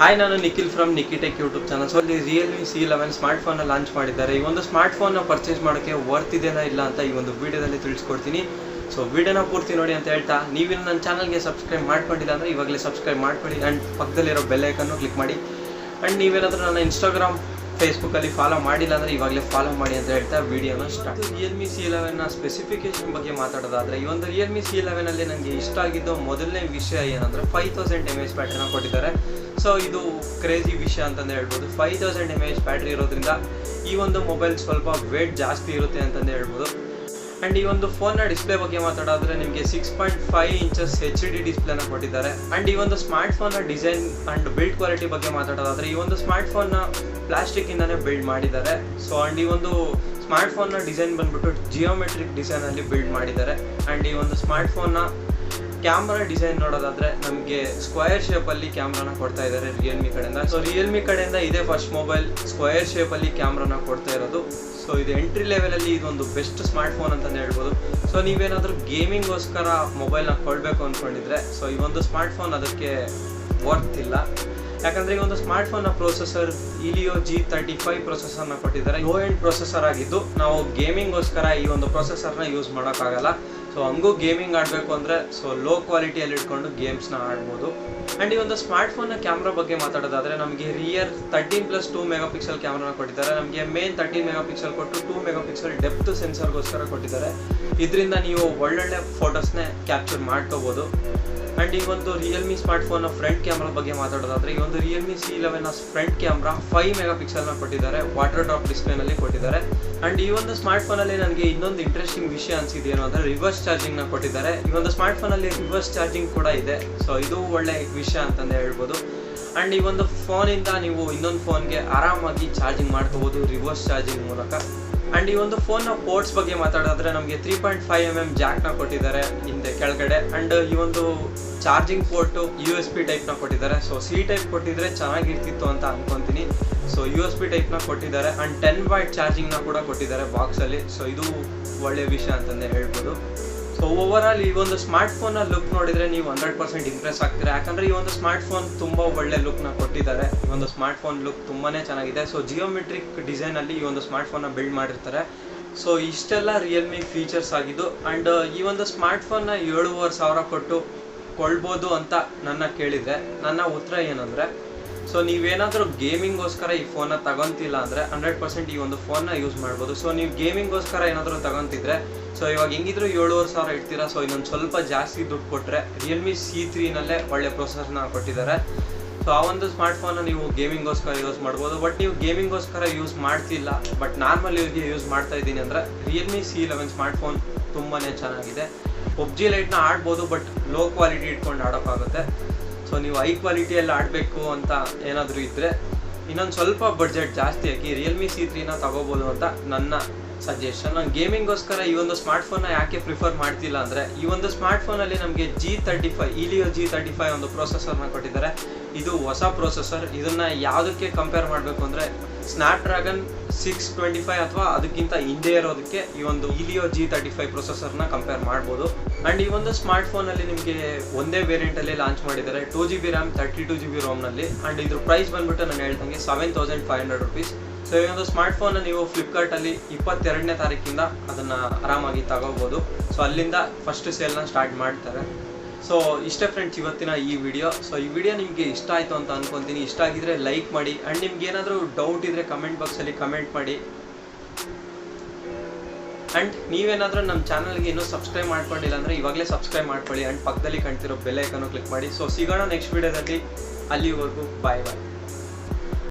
Hi, ನಾನು Nikhil from Nikki tech YouTube channel. So ಇಲ್ಲಿ Realme c11 smart phone launch ಮಾಡಿದ್ದಾರೆ. ಈ ಒಂದು ಸ್ಮಾರ್ಟ್ ಫೋನ್ ಪರ್ಚೇಸ್ ಮಾಡೋಕ್ಕೆ ವರ್ತ್ ಇದೆನಾ ಇಲ್ಲ ಅಂತ ಈ ಒಂದು ವಿಡಿಯೋದಲ್ಲಿ ತಿಳಿಸ್ಕೊಡ್ತೀನಿ. ಸೊ ವಿಡಿಯೋನ ಪೂರ್ತಿ ನೋಡಿ ಅಂತ ಹೇಳ್ತಾ, ನೀವೇನು ನನ್ನ ಚಾನಲ್ಗೆ ಸಬ್ಸ್ಕ್ರೈಬ್ ಮಾಡ್ಕೊಂಡಿಲ್ಲ ಅಂದರೆ ಇವಾಗಲೇ ಸಬ್ಸ್ಕ್ರೈಬ್ ಮಾಡ್ಕೊಳ್ಳಿ ಆ್ಯಂಡ್ ಪಕ್ಕದಲ್ಲಿರೋ ಬೆಲ್ ಐಕನ್ನು ಕ್ಲಿಕ್ ಮಾಡಿ. ಆ್ಯಂಡ್ ನೀವೇನಾದರೂ ನನ್ನ ಇನ್ಸ್ಟಾಗ್ರಾಮ್ ಫೇಸ್ಬುಕ್ಕಲ್ಲಿ ಫಾಲೋ ಮಾಡಿಲ್ಲ ಅಂದರೆ ಇವಾಗಲೇ ಫಾಲೋ ಮಾಡಿ ಅಂತ ಹೇಳ್ತಾ ವಿಡಿಯೋನ ಸ್ಟಾರ್ಟ್. Realme c11ನ ಸ್ಪೆಸಿಫಿಕೇಶನ್ ಬಗ್ಗೆ ಮಾತಾಡೋದಾದರೆ, ಈ ಒಂದು Realme c11ಅಲ್ಲಿ ನನಗೆ ಇಷ್ಟ ಆಗಿದ್ದು ಮೊದಲನೇ ವಿಷಯ ಏನಂದರೆ 5000 mAh ಬ್ಯಾಟ್ರಿನ ಕೊಟ್ಟಿದ್ದಾರೆ. ಸೊ ಇದು ಕ್ರೇಜಿ ವಿಷಯ ಅಂತಂದು ಹೇಳ್ಬೋದು. 5000 mAh ಬ್ಯಾಟ್ರಿ ಇರೋದ್ರಿಂದ ಈ ಒಂದು ಮೊಬೈಲ್ ಸ್ವಲ್ಪ ವೇಟ್ ಜಾಸ್ತಿ ಇರುತ್ತೆ ಅಂತಂದು ಹೇಳ್ಬೋದು. ಆ್ಯಂಡ್ ಈ ಒಂದು ಫೋನ್ನ ಡಿಸ್ಪ್ಲೇ ಬಗ್ಗೆ ಮಾತಾಡೋದ್ರೆ ನಿಮಗೆ 6.5 ಇಂಚಸ್ HD ಡಿಸ್ಪ್ಲೇನ ಕೊಟ್ಟಿದ್ದಾರೆ. ಆ್ಯಂಡ್ ಈ ಒಂದು ಸ್ಮಾರ್ಟ್ ಫೋನ್ನ ಡಿಸೈನ್ ಆ್ಯಂಡ್ ಬಿಲ್ಡ್ ಕ್ವಾಲಿಟಿ ಬಗ್ಗೆ ಮಾತಾಡೋದಾದರೆ, ಈ ಒಂದು ಸ್ಮಾರ್ಟ್ ಫೋನ್ನ ಪ್ಲಾಸ್ಟಿಕ್ಕಿಂದನೇ ಬಿಲ್ಡ್ ಮಾಡಿದ್ದಾರೆ. ಸೊ ಆ್ಯಂಡ್ ಈ ಒಂದು ಸ್ಮಾರ್ಟ್ ಫೋನ್ನ ಡಿಸೈನ್ ಬಂದ್ಬಿಟ್ಟು ಜಿಯೋಮೆಟ್ರಿಕ್ ಡಿಸೈನಲ್ಲಿ ಬಿಲ್ಡ್ ಮಾಡಿದ್ದಾರೆ. ಆ್ಯಂಡ್ ಈ ಒಂದು ಸ್ಮಾರ್ಟ್ ಫೋನ್ನ ಕ್ಯಾಮ್ರಾ ಡಿಸೈನ್ ನೋಡೋದಾದರೆ ನಮಗೆ ಸ್ಕ್ವಯರ್ ಶೇಪಲ್ಲಿ ಕ್ಯಾಮ್ರಾನ ಕೊಡ್ತಾ ಇದ್ದಾರೆ Realme ಕಡೆಯಿಂದ. ಸೊ Realme ಕಡೆಯಿಂದ ಇದೇ ಫಸ್ಟ್ ಮೊಬೈಲ್ ಸ್ಕ್ವಯರ್ ಶೇಪಲ್ಲಿ ಕ್ಯಾಮ್ರಾನ ಕೊಡ್ತಾ ಇರೋದು. ಸೊ ಇದು ಎಂಟ್ರಿ ಲೆವೆಲಲ್ಲಿ ಇದೊಂದು ಬೆಸ್ಟ್ ಸ್ಮಾರ್ಟ್ ಫೋನ್ ಅಂತಲೇ ಹೇಳ್ಬೋದು. ಸೊ ನೀವೇನಾದರೂ ಗೇಮಿಂಗೋಸ್ಕರ ಮೊಬೈಲ್ನ ಕೊಡಬೇಕು ಅಂದ್ಕೊಂಡಿದ್ರೆ ಸೊ ಈ ಒಂದು ಸ್ಮಾರ್ಟ್ ಫೋನ್ ಅದಕ್ಕೆ ವರ್ತ್ ಇಲ್ಲ. ಯಾಕಂದರೆ ಈ ಒಂದು ಸ್ಮಾರ್ಟ್ ಫೋನ್ನ ಪ್ರೊಸೆಸರ್ Helio G35 ಪ್ರೊಸೆಸರ್ನ ಕೊಟ್ಟಿದ್ದಾರೆ. ಲೋ ಎಂಡ್ ಪ್ರೊಸೆಸರ್ ಆಗಿದ್ದು ನಾವು ಗೇಮಿಂಗೋಸ್ಕರ ಈ ಒಂದು ಪ್ರೊಸೆಸರ್ನ ಯೂಸ್ ಮಾಡೋಕ್ಕಾಗಲ್ಲ. ಸೊ ಹಂಗೂ ಗೇಮಿಂಗ್ ಆಡಬೇಕು ಅಂದರೆ ಸೊ ಲೋ ಕ್ವಾಲಿಟಿಯಲ್ಲಿ ಇಟ್ಕೊಂಡು ಗೇಮ್ಸ್ನ ಆಡ್ಬೋದು. ಆ್ಯಂಡ್ ಈ ಒಂದು ಸ್ಮಾರ್ಟ್ ಫೋನ್ನ ಕ್ಯಾಮ್ರಾ ಬಗ್ಗೆ ಮಾತಾಡೋದಾದರೆ, ನಮಗೆ ರಿಯರ್ 13+2 ಮೆಗಾಪಿಕ್ಸೆಲ್ ಕ್ಯಾಮ್ರಾನ ಕೊಟ್ಟಿದ್ದಾರೆ. ನಮಗೆ ಮೇನ್ 13 ಮೆಗಾಪಿಕ್ಸೆಲ್ ಕೊಟ್ಟು 2 ಮೆಗಾಪಿಕ್ಸೆಲ್ ಡೆಪ್ತ್ ಸೆನ್ಸರ್ಗೋಸ್ಕರ ಕೊಟ್ಟಿದ್ದಾರೆ. ಇದರಿಂದ ನೀವು ಒಳ್ಳೊಳ್ಳೆ ಫೋಟೋಸ್ನೇ ಕ್ಯಾಪ್ಚರ್ ಮಾಡ್ಕೋಬೋದು. ಆ್ಯಂಡ್ ಈ ಒಂದು Realme ಸ್ಮಾರ್ಟ್ ಫೋನ್ನ ಫ್ರಂಟ್ ಕ್ಯಾಮ್ರಾ ಬಗ್ಗೆ ಮಾತಾಡೋದಾದರೆ, ಈ ಒಂದು Realme c11ನ ಫ್ರಂಟ್ ಕ್ಯಾಮ್ರಾ 5 ಮೆಗಾಪಿಕ್ಸೆಲ್ನ ಕೊಟ್ಟಿದ್ದಾರೆ. ವಾಟರ್ ಡ್ರಾಪ್ ಡಿಸ್ಪ್ಲೇನಲ್ಲಿ ಕೊಟ್ಟಿದ್ದಾರೆ. ಆ್ಯಂಡ್ ಈ ಒಂದು ಸ್ಮಾರ್ಟ್ ಫೋನಲ್ಲಿ ನನಗೆ ಇನ್ನೊಂದು ಇಂಟ್ರೆಸ್ಟಿಂಗ್ ವಿಷಯ ಅನಿಸಿದ್ದೇನು ಅಂದರೆ ರಿವರ್ಸ್ ಚಾರ್ಜಿಂಗ್ನ ಕೊಟ್ಟಿದ್ದಾರೆ. ಈ ಒಂದು ಸ್ಮಾರ್ಟ್ ಫೋನಲ್ಲಿ ರಿವರ್ಸ್ ಚಾರ್ಜಿಂಗ್ ಕೂಡ ಇದೆ. ಸೊ ಇದು ಒಳ್ಳೆ ವಿಷಯ ಅಂತಂದೇ ಹೇಳ್ಬೋದು. ಆ್ಯಂಡ್ ಈ ಒಂದು ಫೋನಿಂದ ನೀವು ಇನ್ನೊಂದು ಫೋನ್ಗೆ ಆರಾಮಾಗಿ ಚಾರ್ಜಿಂಗ್ ಮಾಡ್ಕೋಬೋದು ರಿವರ್ಸ್ ಚಾರ್ಜಿಂಗ್ ಮೂಲಕ. ಆ್ಯಂಡ್ ಈ ಒಂದು ಫೋನ್ನ ಪೋರ್ಟ್ಸ್ ಬಗ್ಗೆ ಮಾತಾಡಿದ್ರೆ ನಮಗೆ 3.5mm ಜಾಕ್ನ ಕೊಟ್ಟಿದ್ದಾರೆ ಹಿಂದೆ ಕೆಳಗಡೆ. ಆ್ಯಂಡ್ ಈ ಒಂದು ಚಾರ್ಜಿಂಗ್ ಪೋರ್ಟು USB ಟೈಪ್ನ ಕೊಟ್ಟಿದ್ದಾರೆ. ಸೊ C ಟೈಪ್ ಕೊಟ್ಟಿದ್ರೆ ಚೆನ್ನಾಗಿರ್ತಿತ್ತು ಅಂತ ಅನ್ಕೊತೀನಿ. ಸೊ USB ಟೈಪ್ನ ಕೊಟ್ಟಿದ್ದಾರೆ. ಆ್ಯಂಡ್ 10W ಚಾರ್ಜಿಂಗ್ನ ಕೂಡ ಕೊಟ್ಟಿದ್ದಾರೆ ಬಾಕ್ಸಲ್ಲಿ. ಸೊ ಇದು ಒಳ್ಳೆಯ ವಿಷಯ ಅಂತಂದೇ ಹೇಳ್ಬೋದು. ಸೊ ಓವರಾಲ್ ಈ ಒಂದು ಸ್ಮಾರ್ಟ್ ಫೋನ್ನ ಲುಕ್ ನೋಡಿದರೆ ನೀವು 100% ಇಂಪ್ರೆಸ್ ಆಗ್ತೀರಾ. ಯಾಕಂದರೆ ಈ ಒಂದು ಸ್ಮಾರ್ಟ್ ಫೋನ್ ತುಂಬ ಒಳ್ಳೆ ಲುಕ್ನ ಕೊಟ್ಟಿದ್ದಾರೆ. ಈ ಒಂದು ಸ್ಮಾರ್ಟ್ ಫೋನ್ ಲುಕ್ ತುಂಬಾ ಚೆನ್ನಾಗಿದೆ. ಸೊ ಜಿಯೋಮೆಟ್ರಿಕ್ ಡಿಸೈನಲ್ಲಿ ಈ ಒಂದು ಸ್ಮಾರ್ಟ್ ಫೋನ್ನ ಬಿಲ್ಡ್ ಮಾಡಿರ್ತಾರೆ. ಸೊ ಇಷ್ಟೆಲ್ಲ Realme ಫೀಚರ್ಸ್ ಆಗಿದ್ದು. ಆ್ಯಂಡ್ ಈ ಒಂದು ಸ್ಮಾರ್ಟ್ ಫೋನ್ನ 7,500 ಕೊಟ್ಟು ಕೊಳ್ಬೋದು ಅಂತ ನನ್ನ ಕೇಳಿದರೆ ನನ್ನ ಉತ್ತರ ಏನಂದರೆ, ಸೊ ನೀವೇನಾದರೂ ಗೇಮಿಂಗೋಸ್ಕರ ಈ ಫೋನ್ನ ತಗೊತಿಲ್ಲ ಅಂದರೆ 100% ಈ ಒಂದು ಫೋನ್ನ ಯೂಸ್ ಮಾಡ್ಬೋದು. ಸೊ ನೀವು ಗೇಮಿಂಗೋಸ್ಕರ ಏನಾದರೂ ತಗೊತಿದ್ರೆ ಸೊ ಇವಾಗ ಹೆಂಗಿದ್ರು 7,500 ಇಡ್ತೀರಾ. ಸೊ ಇನ್ನೊಂದು ಸ್ವಲ್ಪ ಜಾಸ್ತಿ ದುಡ್ಡು ಕೊಟ್ಟರೆ Realme C3ನಲ್ಲೇ ಒಳ್ಳೆ ಪ್ರೊಸೆಸರ್ನ ಕೊಟ್ಟಿದ್ದಾರೆ. ಸೊ ಆ ಒಂದು ಸ್ಮಾರ್ಟ್ ಫೋನ್ನ ನೀವು ಗೇಮಿಂಗೋಸ್ಕರ ಯೂಸ್ ಮಾಡ್ಬೋದು. ಬಟ್ ನೀವು ಗೇಮಿಂಗೋಸ್ಕರ ಯೂಸ್ ಮಾಡ್ತಿಲ್ಲ, ಬಟ್ ನಾರ್ಮಲ್ ಯೂಸ್ ಮಾಡ್ತಾ ಇದ್ದೀನಿ ಅಂದರೆ Realme c11 ಸ್ಮಾರ್ಟ್ ಫೋನ್ ತುಂಬಾ ಚೆನ್ನಾಗಿದೆ. PUBG ಲೈಟ್ನ ಆಡ್ಬೋದು, ಬಟ್ ಲೋ ಕ್ವಾಲಿಟಿ ಇಟ್ಕೊಂಡು ಆಡೋಕ್ಕಾಗುತ್ತೆ. ಸೊ ನೀವು ಹೈ ಕ್ವಾಲಿಟಿಯಲ್ಲಿ ಆಡಬೇಕು ಅಂತ ಏನಾದರೂ ಇದ್ದರೆ ಇನ್ನೊಂದು ಸ್ವಲ್ಪ ಬಡ್ಜೆಟ್ ಜಾಸ್ತಿ ಹಾಕಿ Realme C3ನ ತಗೋಬೋದು ಅಂತ ನನ್ನ ಸಜೆಷನ್. ನಾನು ಗೇಮಿಂಗೋಸ್ಕರ ಈ ಒಂದು ಸ್ಮಾರ್ಟ್ ಫೋನ್ನ ಯಾಕೆ ಪ್ರಿಫರ್ ಮಾಡ್ತಿಲ್ಲ ಅಂದರೆ, ಈ ಒಂದು ಸ್ಮಾರ್ಟ್ ಫೋನಲ್ಲಿ ನಮಗೆ G35 Helio G35 ಒಂದು ಪ್ರೊಸೆಸರ್ನ ಕೊಟ್ಟಿದ್ದಾರೆ. ಇದು ಹೊಸ ಪ್ರೊಸೆಸರ್. ಇದನ್ನು ಯಾವುದಕ್ಕೆ ಕಂಪೇರ್ ಮಾಡಬೇಕು ಅಂದರೆ ಸ್ನ್ಯಾಪ್ಡ್ರ್ಯಾಗನ್ 625 ಅಥವಾ ಅದಕ್ಕಿಂತ ಹಿಂದೆ ಇರೋದಕ್ಕೆ ಈ ಒಂದು Helio G35 ಪ್ರೊಸೆಸರ್ನ ಕಂಪೇರ್ ಮಾಡ್ಬೋದು. ಆ್ಯಂಡ್ ಈ ಒಂದು ಸ್ಮಾರ್ಟ್ ಫೋನಲ್ಲಿ ನಿಮಗೆ ಒಂದೇ ವೇರಿಯಂಟಲ್ಲಿ ಲಾಂಚ್ ಮಾಡಿದ್ದಾರೆ, 2GB RAM 32GB ROMನಲ್ಲಿ. ಆ್ಯಂಡ್ ಇದ್ರ ಪ್ರೈಸ್ ಬಂದ್ಬಿಟ್ಟು ನಾನು ಹೇಳ್ದಂಗೆ 7,500 rupees. ಸೊ ಈ ಒಂದು ಸ್ಮಾರ್ಟ್ ಫೋನ್ನ ನೀವು ಫ್ಲಿಪ್ಕಾರ್ಟಲ್ಲಿ 22ನೇ ತಾರೀಕಿಂದ ಅದನ್ನು ಆರಾಮಾಗಿ ತಗೋಬೋದು. ಸೊ ಅಲ್ಲಿಂದ ಫಸ್ಟ್ ಸೇಲ್ನ ಸ್ಟಾರ್ಟ್ ಮಾಡ್ತಾರೆ. ಸೊ ಇಷ್ಟೇ ಫ್ರೆಂಡ್ಸ್ ಇವತ್ತಿನ ಈ ವಿಡಿಯೋ. ಸೊ ಈ ವಿಡಿಯೋ ನಿಮಗೆ ಇಷ್ಟ ಆಯಿತು ಅಂತ ಅನ್ಕೊತೀನಿ. ಇಷ್ಟ ಆಗಿದ್ರೆ ಲೈಕ್ ಮಾಡಿ. ಆ್ಯಂಡ್ ನಿಮ್ಗೆ ಏನಾದರೂ ಡೌಟ್ ಇದ್ದರೆ ಕಮೆಂಟ್ ಬಾಕ್ಸಲ್ಲಿ ಕಮೆಂಟ್ ಮಾಡಿ. ಆ್ಯಂಡ್ ನೀವೇನಾದರೂ ನಮ್ಮ ಚಾನಲ್ಗೆ ಇನ್ನೂ ಸಬ್ಸ್ಕ್ರೈಬ್ ಮಾಡ್ಕೊಂಡಿಲ್ಲ ಅಂದರೆ ಇವಾಗಲೇ ಸಬ್ಸ್ಕ್ರೈಬ್ ಮಾಡ್ಕೊಳ್ಳಿ. ಆ್ಯಂಡ್ ಪಕ್ಕದಲ್ಲಿ ಕಾಣ್ತಿರೋ ಬೆಲ್ ಐಕನ್ನು ಕ್ಲಿಕ್ ಮಾಡಿ. ಸೊ ಸಿಗೋಣ ನೆಕ್ಸ್ಟ್ ವಿಡಿಯೋದಲ್ಲಿ. ಅಲ್ಲಿವರೆಗೂ ಬಾಯ್ ಬಾಯ್.